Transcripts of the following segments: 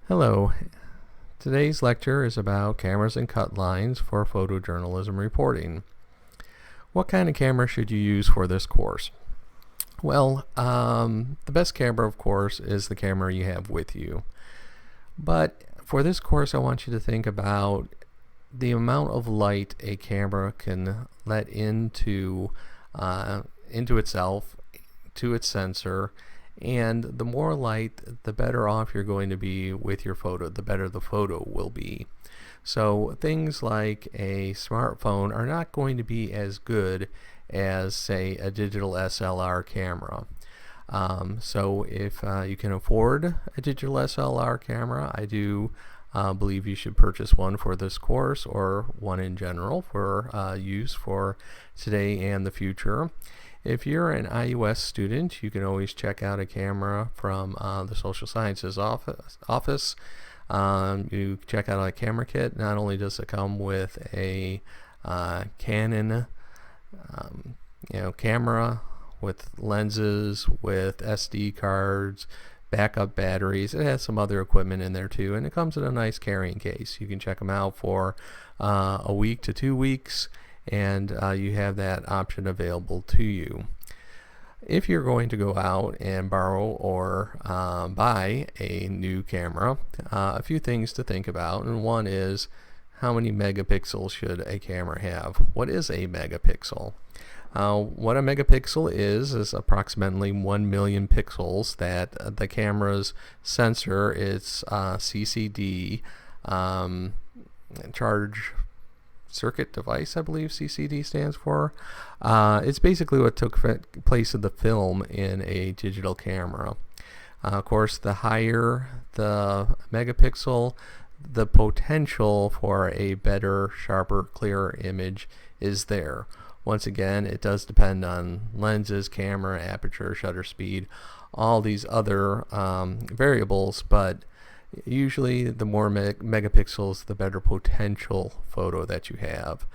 Hello. Today's lecture is about cameras and cut lines for photojournalism reporting. What kind of camera should you use for this course? Well, the best camera, of course, is the camera you have with you. But for this course, I want you to think about the amount of light a camera can let into itself, to its sensor, and the more light, the better off you're going to be with your photo, the better the photo will be. So things like a smartphone are not going to be as good as, say, a digital SLR camera. So if you can afford a digital SLR camera, I do believe you should purchase one for this course, or one in general for use for today and the future. If you're an IUS student, you can always check out a camera from the Social Sciences office. You check out a camera kit. Not only does it come with a Canon camera with lenses, with SD cards, backup batteries. It has some other equipment in there too, and it comes in a nice carrying case. You can check them out for a week to 2 weeks, and you have that option available to you. If you're going to go out and borrow or buy a new camera, a few things to think about, and one is, how many megapixels should a camera have? What is a megapixel? What a megapixel is approximately 1 million pixels that the camera's sensor, its CCD, charge circuit device, I believe CCD stands for. It's basically what took place of the film in a digital camera. Of course, the higher the megapixel, the potential for a better, sharper, clearer image is there. Once again, it does depend on lenses, camera, aperture, shutter speed, all these other variables, but usually the more megapixels, the better potential photo that you have.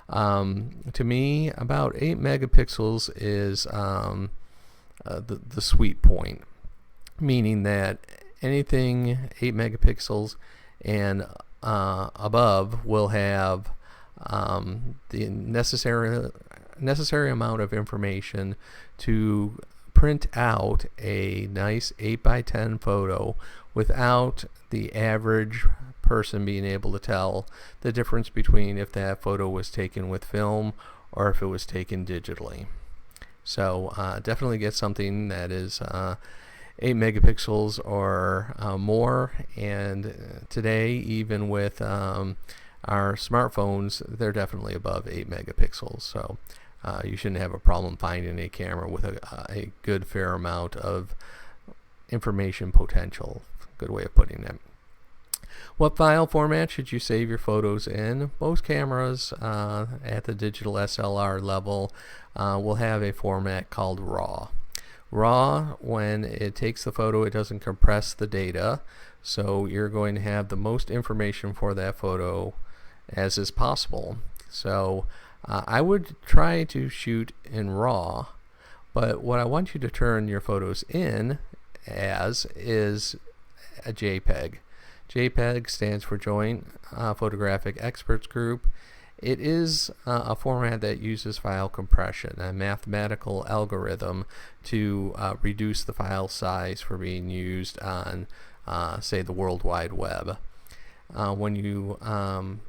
To me, about 8 megapixels is the sweet point, meaning that anything 8 megapixels and above will have the necessary amount of information to print out a nice 8x10 photo without the average person being able to tell the difference between if that photo was taken with film or if it was taken digitally. So definitely get something that is 8 megapixels or more, and today, even with our smartphones, they're definitely above 8 megapixels. So you shouldn't have a problem finding a camera with a good fair amount of information potential. Good way of putting it. What file format should you save your photos in? Most cameras at the digital SLR level will have a format called RAW. RAW, when it takes the photo, it doesn't compress the data, so you're going to have the most information for that photo as is possible. So I would try to shoot in RAW, but what I want you to turn your photos in as is a JPEG. JPEG stands for Joint Photographic Experts Group. It is a format that uses file compression, a mathematical algorithm to reduce the file size for being used on, say, the World Wide Web. When you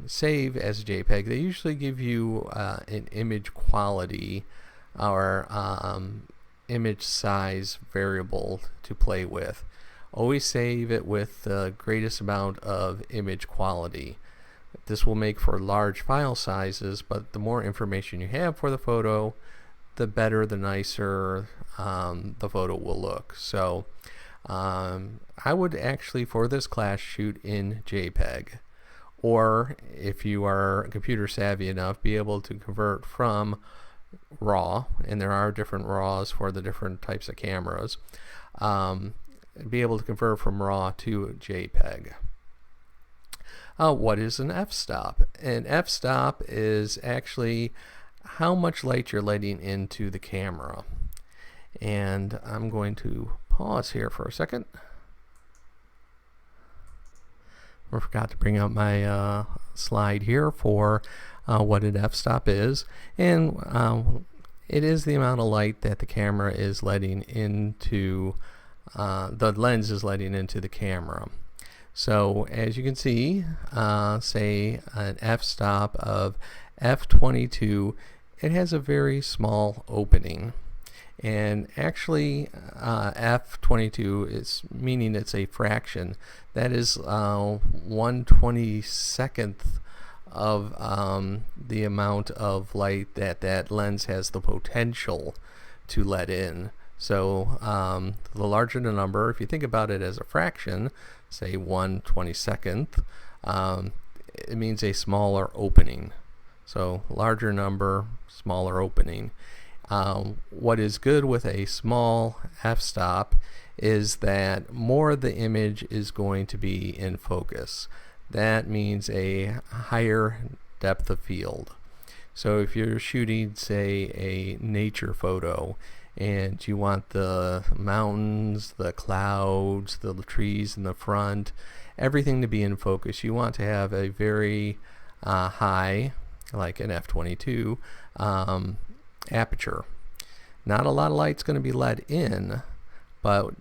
save as a JPEG, they usually give you an image quality or image size variable to play with. Always save it with the greatest amount of image quality. This will make for large file sizes, but the more information you have for the photo, the better, the nicer the photo will look. So I would actually, for this class, shoot in JPEG. Or if you are computer savvy enough, be able to convert from RAW, and there are different RAWs for the different types of cameras, be able to convert from RAW to JPEG. What is an f-stop? An f-stop is actually how much light you're letting into the camera. And I'm going to pause here for a second. I forgot to bring up my slide here for what an f-stop is, and it is the amount of light that the camera is letting into, the lens is letting into the camera. So as you can see, say an f-stop of f22, it has a very small opening. And actually f22 is meaning it's a fraction. That is 1/22 of the amount of light that lens has the potential to let in. So the larger the number, if you think about it as a fraction, say 1/22, it means a smaller opening. So larger number, smaller opening. What is good with a small f-stop is that more of the image is going to be in focus. That means a higher depth of field. So if you're shooting, say, a nature photo and you want the mountains, the clouds, the trees in the front, everything to be in focus, you want to have a very high, like an f22, aperture. Not a lot of light's going to be let in, but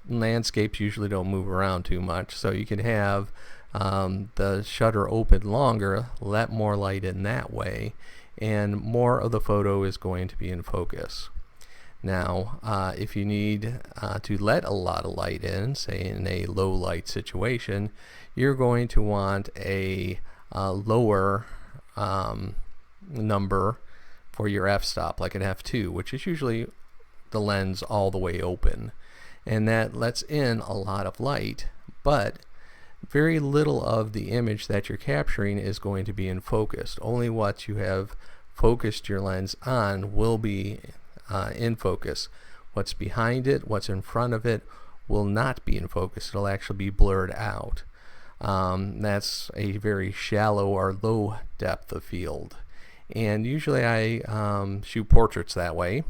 landscapes usually don't move around too much, so you can have the shutter open longer, let more light in that way, and more of the photo is going to be in focus. Now, if you need to let a lot of light in, say in a low light situation, you're going to want a lower number for your f-stop, like an f2, which is usually the lens all the way open. And that lets in a lot of light, but very little of the image that you're capturing is going to be in focus. Only what you have focused your lens on will be in focus. What's behind it, what's in front of it, will not be in focus. It'll actually be blurred out. That's a very shallow or low depth of field. And usually I shoot portraits that way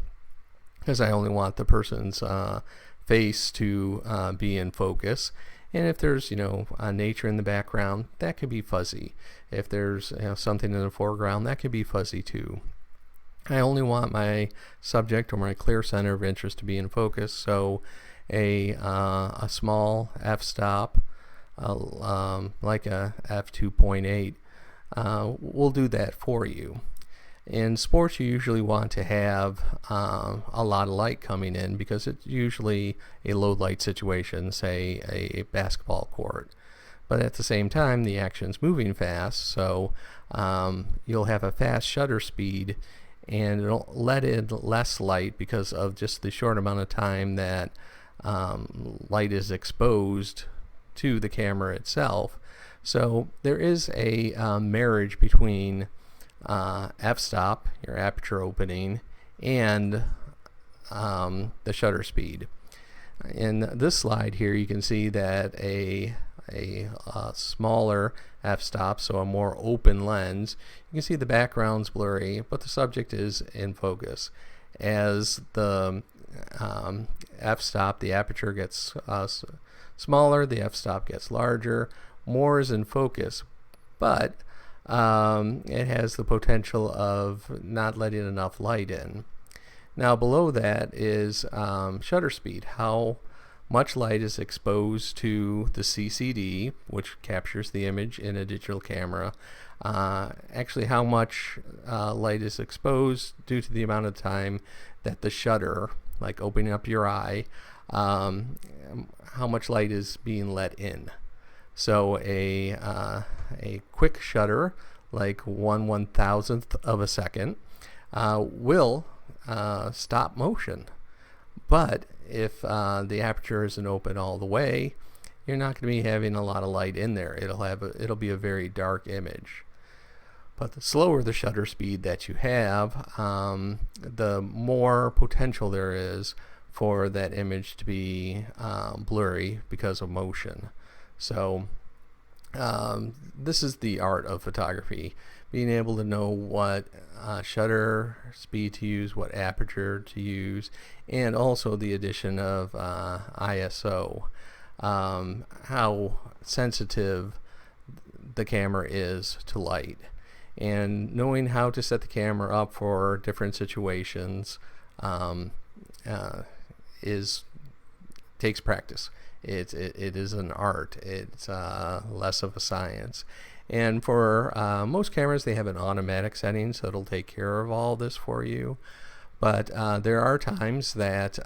because I only want the person's face to be in focus. And if there's, nature in the background, that could be fuzzy. If there's something in the foreground, that could be fuzzy too. I only want my subject or my clear center of interest to be in focus. So a small f-stop, like a f2.8, will do that for you. In sports, you usually want to have a lot of light coming in because it's usually a low light situation, say a basketball court. But at the same time, the action's moving fast, so you'll have a fast shutter speed and it'll let in less light because of just the short amount of time that light is exposed to the camera itself. So there is a marriage between f-stop, your aperture opening, and the shutter speed. In this slide here, you can see that a smaller f-stop, so a more open lens, you can see the background's blurry, but the subject is in focus. As the f-stop, the aperture gets smaller, the f-stop gets larger, more is in focus, but it has the potential of not letting enough light in. Now below that is shutter speed, how much light is exposed to the CCD, which captures the image in a digital camera. Actually, how much light is exposed due to the amount of time that the shutter, like opening up your eye, how much light is being let in. So a quick shutter, like 1/1000th of a second, will stop motion. But if the aperture isn't open all the way, you're not going to be having a lot of light in there. It'll be a very dark image. But the slower the shutter speed that you have, the more potential there is for that image to be blurry because of motion. So this is the art of photography, being able to know what shutter speed to use, what aperture to use, and also the addition of ISO, how sensitive the camera is to light. And knowing how to set the camera up for different situations takes practice. It is an art. It's less of a science. And for most cameras, they have an automatic setting, so it'll take care of all this for you. But there are times that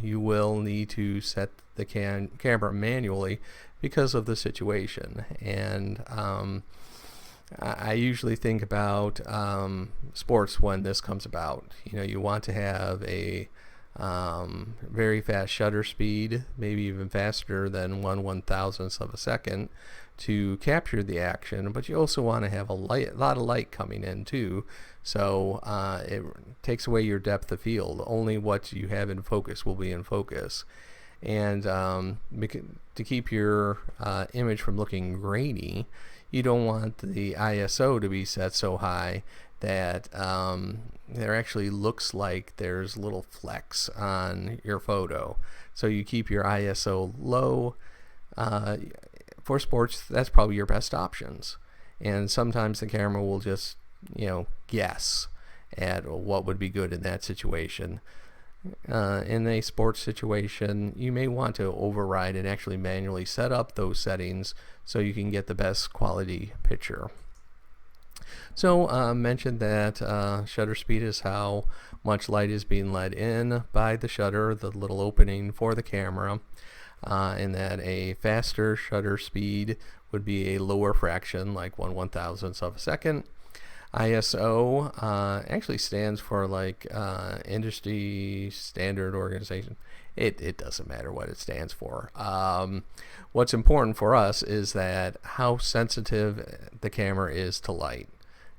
you will need to set the camera manually because of the situation. And I usually think about sports when this comes about. You want to have a very fast shutter speed, maybe even faster than 1/1000th of a second, to capture the action, but you also want to have a lot of light coming in too, so it takes away your depth of field. Only what you have in focus will be in focus. And to keep your image from looking grainy, you don't want the ISO to be set so high that there actually looks like there's little flecks on your photo. So you keep your ISO low. For sports, that's probably your best options. And sometimes the camera will just, guess at what would be good in that situation. In a sports situation, you may want to override and actually manually set up those settings so you can get the best quality picture. So mentioned that shutter speed is how much light is being let in by the shutter, the little opening for the camera, and that a faster shutter speed would be a lower fraction, like 1/1000th of a second. ISO actually stands for industry standard organization. It doesn't matter what it stands for. What's important for us is that how sensitive the camera is to light.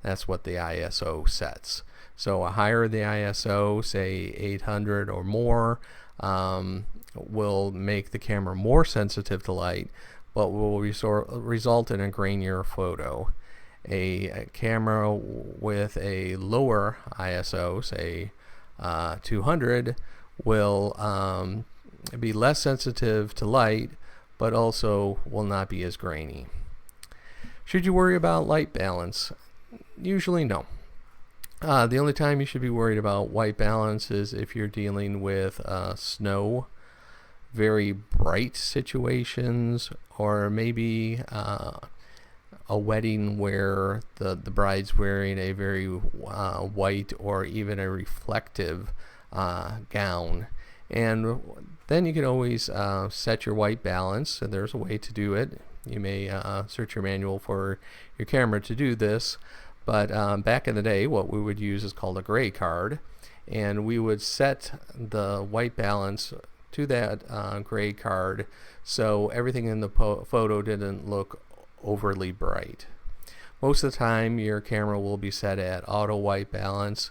That's what the ISO sets. So a higher the ISO, say 800 or more, will make the camera more sensitive to light, but will result in a grainier photo. A camera with a lower ISO, say 200, will be less sensitive to light, but also will not be as grainy. Should you worry about light balance? Usually no. The only time you should be worried about white balance is if you're dealing with snow, very bright situations, or maybe a wedding where the bride's wearing a very white or even a reflective gown. And then you can always set your white balance, and there's a way to do it. You may search your manual for your camera to do this, but back in the day what we would use is called a gray card, and we would set the white balance to that gray card so everything in the photo didn't look overly bright. Most of the time your camera will be set at auto white balance.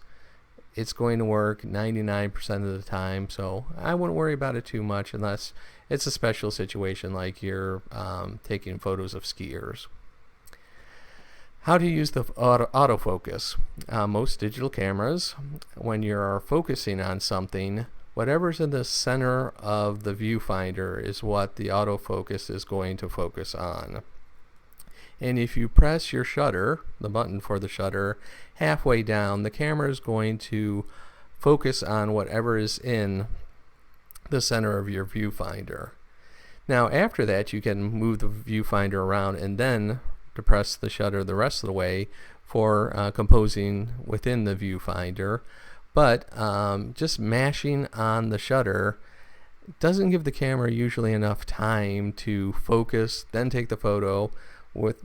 It's going to work 99% of the time, so I wouldn't worry about it too much unless it's a special situation like you're taking photos of skiers. How to use the autofocus. Most digital cameras, when you're focusing on something, whatever's in the center of the viewfinder is what the autofocus is going to focus on. And if you press your shutter, the button for the shutter, halfway down, the camera is going to focus on whatever is in the center of your viewfinder. Now after that you can move the viewfinder around and then depress the shutter the rest of the way for composing within the viewfinder. But just mashing on the shutter doesn't give the camera usually enough time to focus, then take the photo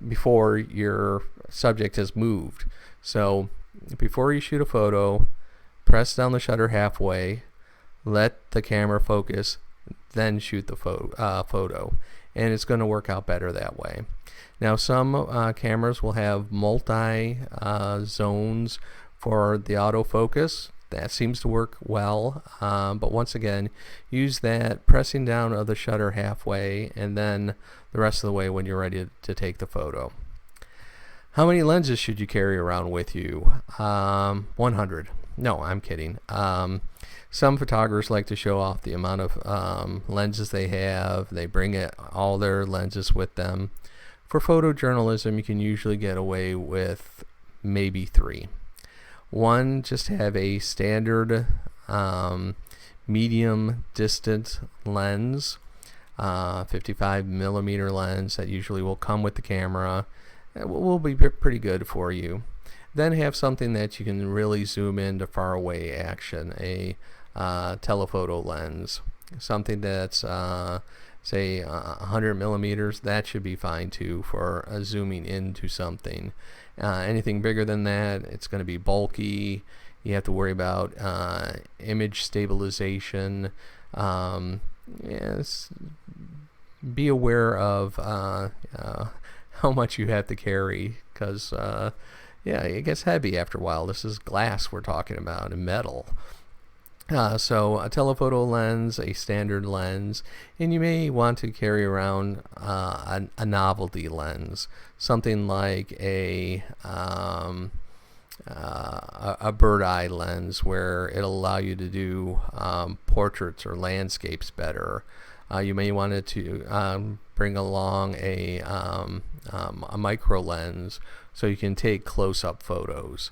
before your subject has moved. So before you shoot a photo, press down the shutter halfway, let the camera focus, then shoot the photo, and it's going to work out better that way. Now some cameras will have multi zones for the autofocus. That seems to work well, but once again, use that pressing down of the shutter halfway and then the rest of the way when you're ready to take the photo. How many lenses should you carry around with you? 100. No, I'm kidding. Some photographers like to show off the amount of lenses they have. They bring all their lenses with them. For photojournalism, you can usually get away with maybe 3. One, just have a standard medium distant lens, 55 millimeter lens that usually will come with the camera. It will be pretty good for you. Then have something that you can really zoom into far away action, a telephoto lens, something that's say 100 millimeters. That should be fine too for zooming into something. Anything bigger than that, it's going to be bulky. You have to worry about image stabilization. Yes, be aware of how much you have to carry, because it gets heavy after a while. This is glass we're talking about, and metal. So a telephoto lens, a standard lens, and you may want to carry around a novelty lens, something like a bird eye lens, where it'll allow you to do portraits or landscapes better. You may want to bring along a micro lens so you can take close-up photos.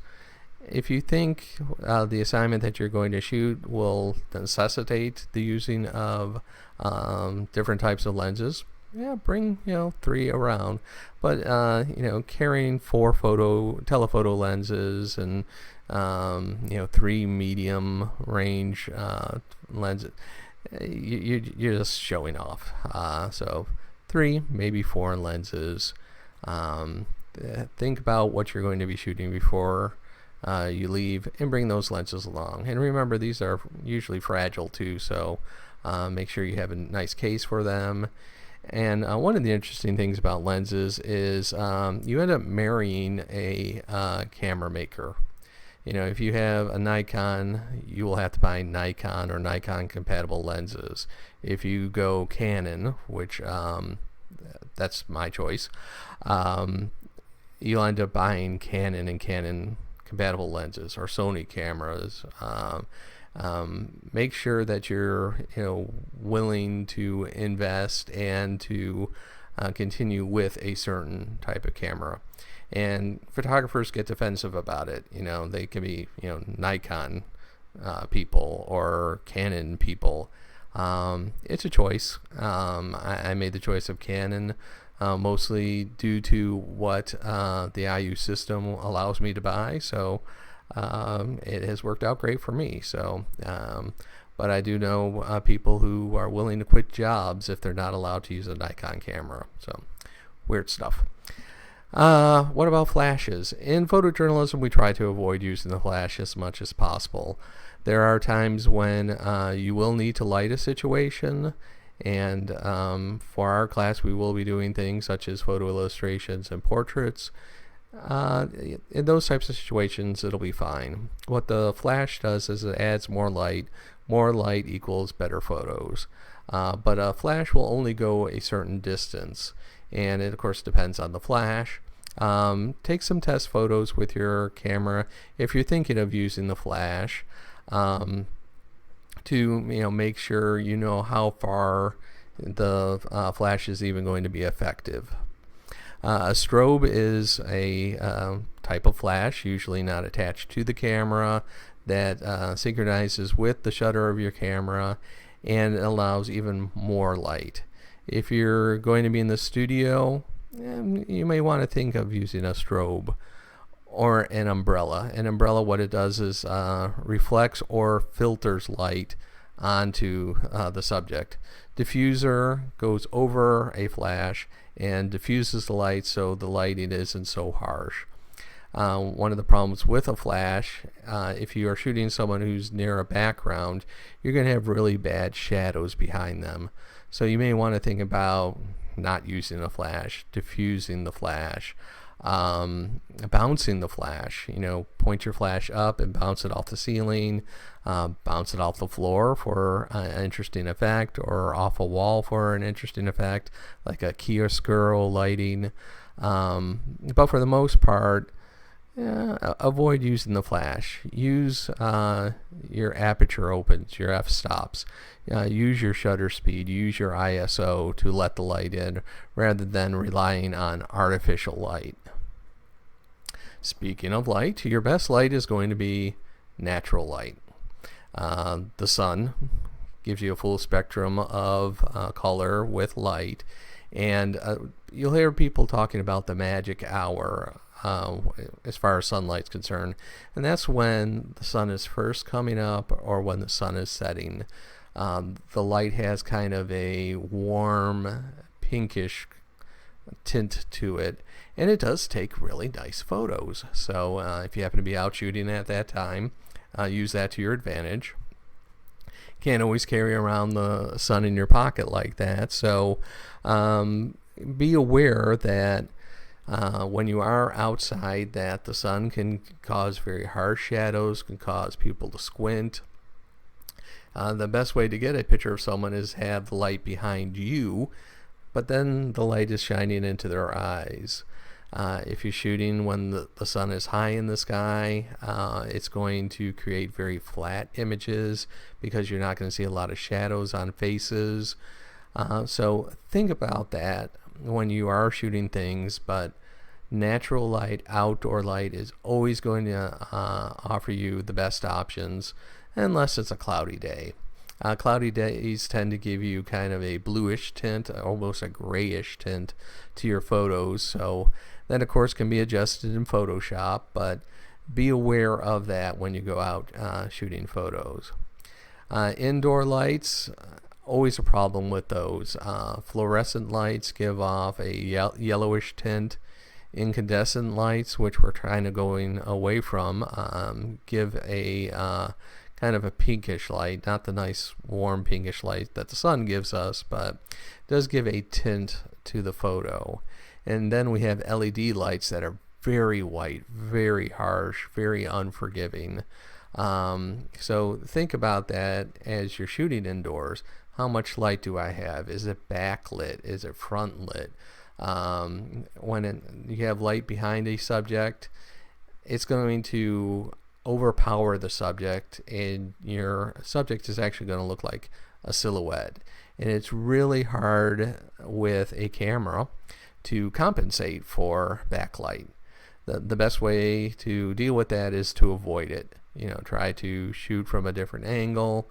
If you think the assignment that you're going to shoot will necessitate the using of different types of lenses, bring 3 around. But carrying 4 telephoto lenses and 3 medium range lenses, you're just showing off. So 3, maybe 4 lenses. Think about what you're going to be shooting before you leave, and bring those lenses along. And remember, these are usually fragile too, so make sure you have a nice case for them. And one of the interesting things about lenses is you end up marrying a camera maker. If you have a Nikon, you will have to buy Nikon or Nikon compatible lenses. If you go Canon, which that's my choice, you'll end up buying Canon and Canon compatible lenses, or Sony cameras. Make sure that you're willing to invest and to continue with a certain type of camera. And photographers get defensive about it. They can be Nikon people or Canon people. It's a choice. I made the choice of Canon mostly due to what the IU system allows me to buy. So it has worked out great for me. So, but I do know people who are willing to quit jobs if they're not allowed to use a Nikon camera. So weird stuff. What about flashes? In photojournalism, we try to avoid using the flash as much as possible. There are times when you will need to light a situation, and for our class, we will be doing things such as photo illustrations and portraits. In those types of situations, it'll be fine. What the flash does is it adds more light. More light equals better photos. But a flash will only go a certain distance, and it of course depends on the flash. Take some test photos with your camera if you're thinking of using the flash, to make sure you know how far the flash is even going to be effective. A strobe is a type of flash, usually not attached to the camera, that synchronizes with the shutter of your camera and allows even more light. If you're going to be in the studio, you may want to think of using a strobe or an umbrella. An umbrella, what it does is reflects or filters light onto the subject. Diffuser goes over a flash and diffuses the light so the lighting isn't so harsh. One of the problems with a flash, if you are shooting someone who's near a background, you're going to have really bad shadows behind them. So you may want to think about not using a flash, diffusing the flash, bouncing the flash. Point your flash up and bounce it off the ceiling, bounce it off the floor for an interesting effect, or off a wall for an interesting effect, like a chiaroscuro lighting. But for the most part, avoid using the flash. Use your aperture opens, your f-stops. Use your shutter speed. Use your ISO to let the light in rather than relying on artificial light. Speaking of light, your best light is going to be natural light. The sun gives you a full spectrum of color with light, and you'll hear people talking about the magic hour as far as sunlight's concerned, and that's when the sun is first coming up or when the sun is setting. The light has kind of a warm pinkish tint to it, and it does take really nice photos. So if you happen to be out shooting at that time, use that to your advantage. Can't always carry around the sun in your pocket like that, so be aware that when you are outside, that the sun can cause very harsh shadows, can cause people to squint. The best way to get a picture of someone is have the light behind you, but then the light is shining into their eyes. If you're shooting when the sun is high in the sky, it's going to create very flat images because you're not going to see a lot of shadows on faces. So think about that when you are shooting things, but natural light, outdoor light is always going to offer you the best options unless it's a cloudy day. Cloudy days tend to give you kind of a bluish tint, almost a grayish tint to your photos. So that, of course, can be adjusted in Photoshop, but be aware of that when you go out shooting photos. Indoor lights, always a problem with those. Fluorescent lights give off a yellowish tint. Incandescent lights, which we're kind of going away from, give a kind of a pinkish light, not the nice warm pinkish light that the sun gives us, but does give a tint to the photo. And then we have LED lights that are very white, very harsh, very unforgiving. So think about that as you're shooting indoors. How much light do I have? Is it backlit? Is it front lit? When you have light behind a subject, it's going to overpower the subject, and your subject is actually going to look like a silhouette. And it's really hard with a camera to compensate for backlight. The best way to deal with that is to avoid it. Try to shoot from a different angle,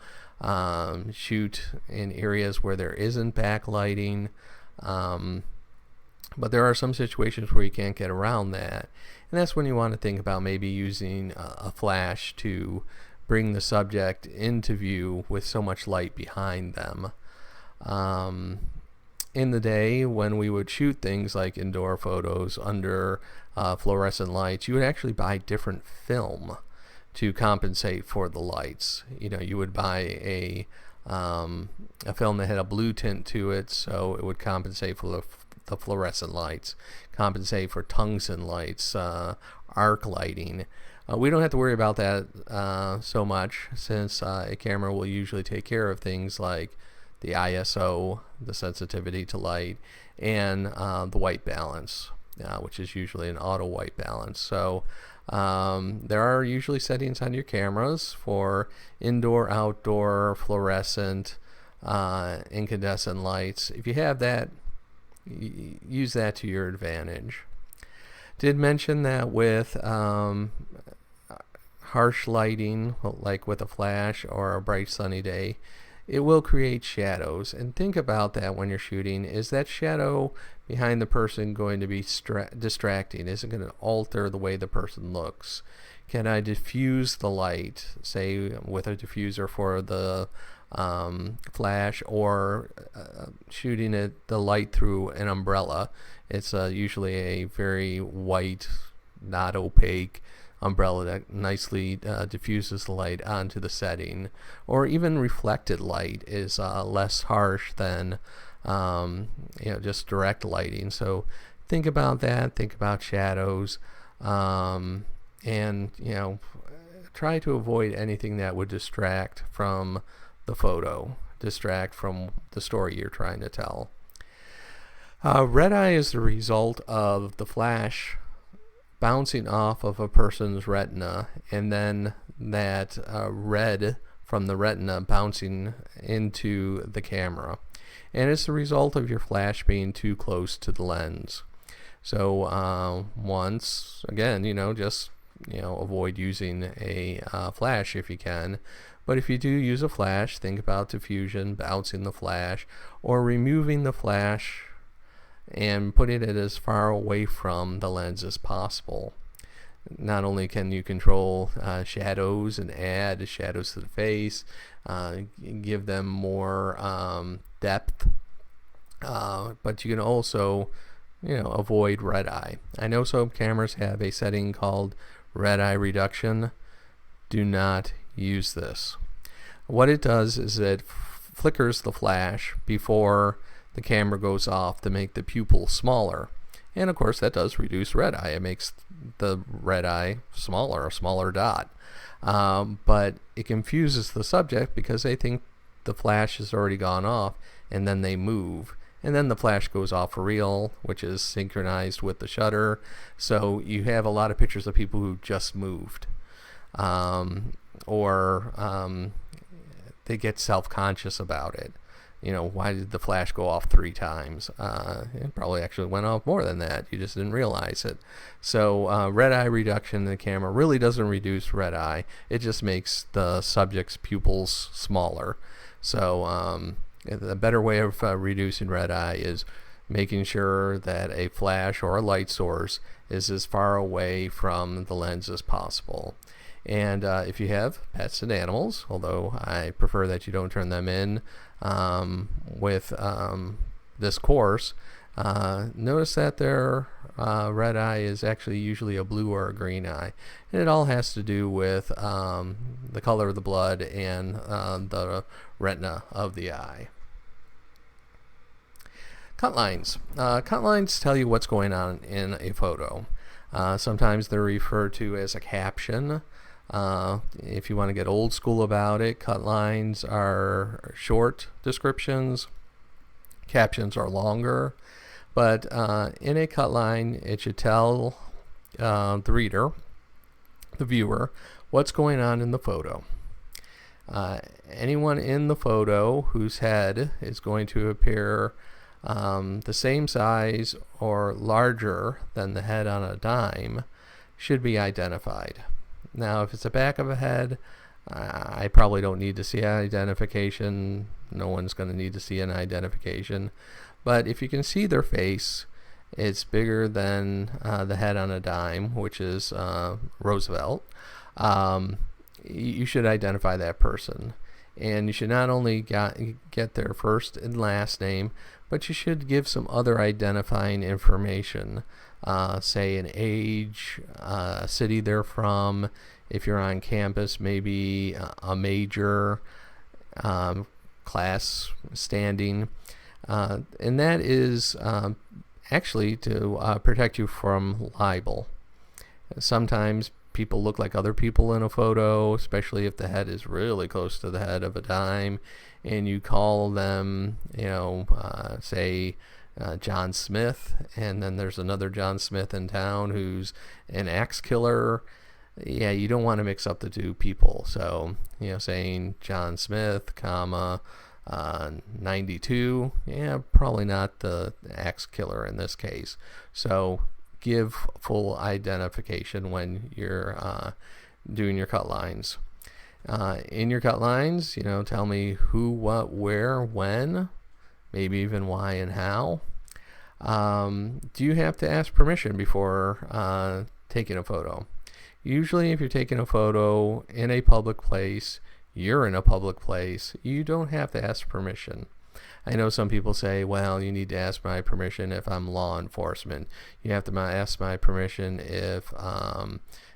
shoot in areas where there isn't backlighting. But there are some situations where you can't get around that, and that's when you want to think about maybe using a flash to bring the subject into view with so much light behind them. In the day, when we would shoot things like indoor photos under fluorescent lights, you would actually buy different film to compensate for the lights. You would buy a film that had a blue tint to it, so it would compensate for the fluorescent lights, compensate for tungsten lights, arc lighting. We don't have to worry about that so much, since a camera will usually take care of things like the ISO, the sensitivity to light, and the white balance, which is usually an auto white balance. So there are usually settings on your cameras for indoor, outdoor, fluorescent, incandescent lights. If you have that, use that to your advantage. Did mention that with harsh lighting, like with a flash or a bright sunny day, it will create shadows. And think about that when you're shooting. Is that shadow behind the person going to be distracting? Is it going to alter the way the person looks? Can I diffuse the light, say with a diffuser for the flash, or shooting the light through an umbrella? It's usually a very white, not opaque umbrella that nicely diffuses the light onto the setting. Or even reflected light is less harsh than just direct lighting. So think about that. Think about shadows, and try to avoid anything that would distract from the photo, distract from the story you're trying to tell. Red eye is the result of the flash bouncing off of a person's retina, and then that red from the retina bouncing into the camera. And it's the result of your flash being too close to the lens. So once again, just avoid using a flash if you can. But if you do use a flash, think about diffusion, bouncing the flash, or removing the flash and putting it as far away from the lens as possible. Not only can you control shadows and add shadows to the face, give them more depth, but you can also avoid red eye. I know some cameras have a setting called red eye reduction. Do not use this. What it does is it flickers the flash before the camera goes off to make the pupil smaller. And of course that does reduce red eye. It makes the red eye smaller, a smaller dot. But it confuses the subject because they think the flash has already gone off, and then they move. And then the flash goes off for real, which is synchronized with the shutter. So you have a lot of pictures of people who just moved. Or they get self-conscious about it. Why did the flash go off 3 times? It probably actually went off more than that. You just didn't realize it. So red eye reduction in the camera really doesn't reduce red eye. It just makes the subject's pupils smaller. So the better way of reducing red eye is making sure that a flash or a light source is as far away from the lens as possible. And if you have pets and animals, although I prefer that you don't turn them in with this course, notice that their red eye is actually usually a blue or a green eye. And it all has to do with the color of the blood and the retina of the eye. Cut lines. Cut lines tell you what's going on in a photo. Sometimes they're referred to as a caption. If you want to get old school about it, cut lines are short descriptions. Captions are longer. But in a cut line, it should tell the reader, the viewer, what's going on in the photo. Anyone in the photo whose head is going to appear the same size or larger than the head on a dime should be identified. Now, if it's the back of a head, I probably don't need to see an identification. No one's going to need to see an identification. But if you can see their face, it's bigger than the head on a dime, which is Roosevelt. You should identify that person. And you should not only get their first and last name, but you should give some other identifying information. Say an age, a city they're from, if you're on campus, maybe a major, class standing. And that is actually to protect you from libel. Sometimes people look like other people in a photo, especially if the head is really close to the head of a dime, and you call them, say John Smith, and then there's another John Smith in town who's an axe killer. Yeah, you don't want to mix up the two people. So, saying John Smith, 92, probably not the axe killer in this case. So give full identification when you're doing your cut lines. In your cut lines, tell me who, what, where, when, maybe even why and how. Do you have to ask permission before taking a photo? Usually if you're taking a photo in a public place, you're in a public place, you don't have to ask permission. I know some people say, well, you need to ask my permission if I'm law enforcement. You have to ask my permission if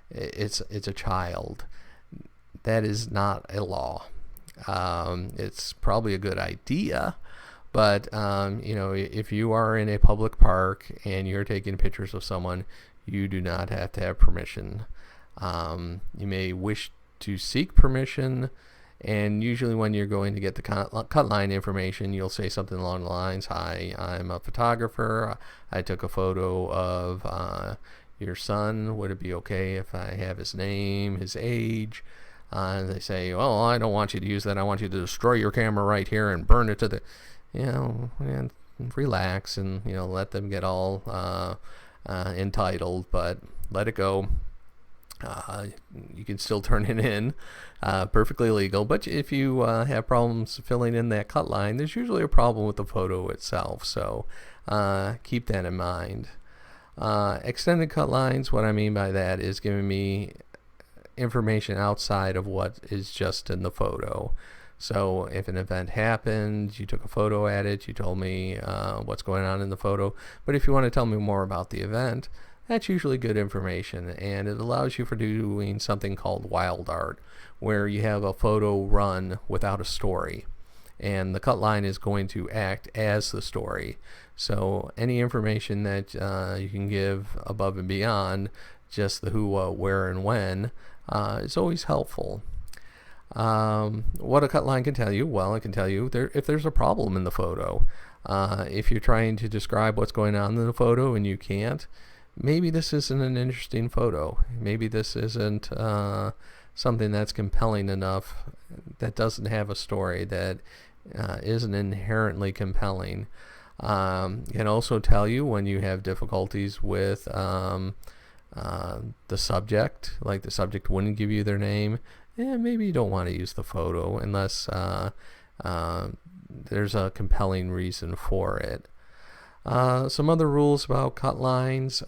it's a child. That is not a law. It's probably a good idea, but if you are in a public park and you're taking pictures of someone, you do not have to have permission. You may wish to seek permission, and usually when you're going to get the cut line information, you'll say something along the lines, hi, I'm a photographer, I took a photo of your son, would it be okay if I have his name, his age? And they say, well, I don't want you to use that. I want you to destroy your camera right here and burn it to the, and relax and, let them get all entitled, but let it go. You can still turn it in, perfectly legal. But if you have problems filling in that cut line, there's usually a problem with the photo itself. So keep that in mind. Extended cut lines, what I mean by that is giving me information outside of what is just in the photo. So if an event happened, you took a photo at it, you told me what's going on in the photo. But if you want to tell me more about the event, that's usually good information, and it allows you for doing something called wild art, where you have a photo run without a story, and the cut line is going to act as the story. So any information that you can give above and beyond just the who, what, where, and when is always helpful. What a cut line can tell you? Well, it can tell you if there's a problem in the photo. If you're trying to describe what's going on in the photo and you can't, maybe this isn't an interesting photo. Maybe this isn't something that's compelling enough, that doesn't have a story, that isn't inherently compelling. Can also tell you when you have difficulties with the subject, like the subject wouldn't give you their name. Maybe you don't want to use the photo unless there's a compelling reason for it. Some other rules about cut lines.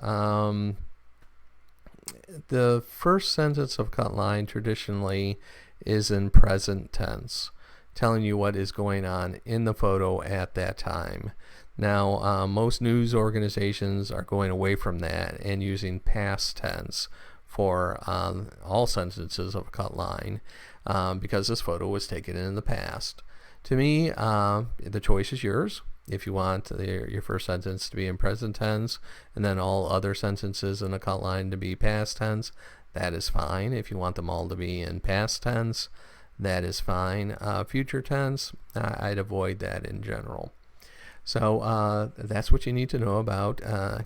The first sentence of cut line traditionally is in present tense, telling you what is going on in the photo at that time. Now, most news organizations are going away from that and using past tense for all sentences of a cut line because this photo was taken in the past. To me, the choice is yours. If you want your first sentence to be in present tense and then all other sentences in a cut line to be past tense, that is fine. If you want them all to be in past tense, that is fine. Future tense, I'd avoid that in general. So that's what you need to know about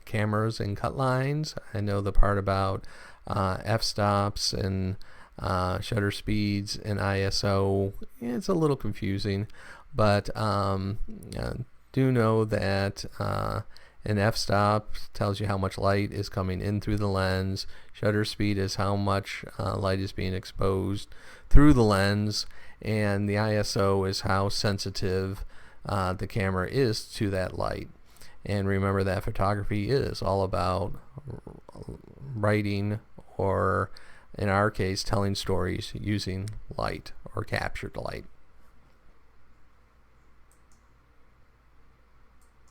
cameras and cut lines. I know the part about f-stops and shutter speeds and ISO, it's a little confusing, but do know that an f-stop tells you how much light is coming in through the lens. Shutter speed is how much light is being exposed through the lens, and the ISO is how sensitive the camera is to that light. And remember that photography is all about writing, or in our case, telling stories using light or captured light.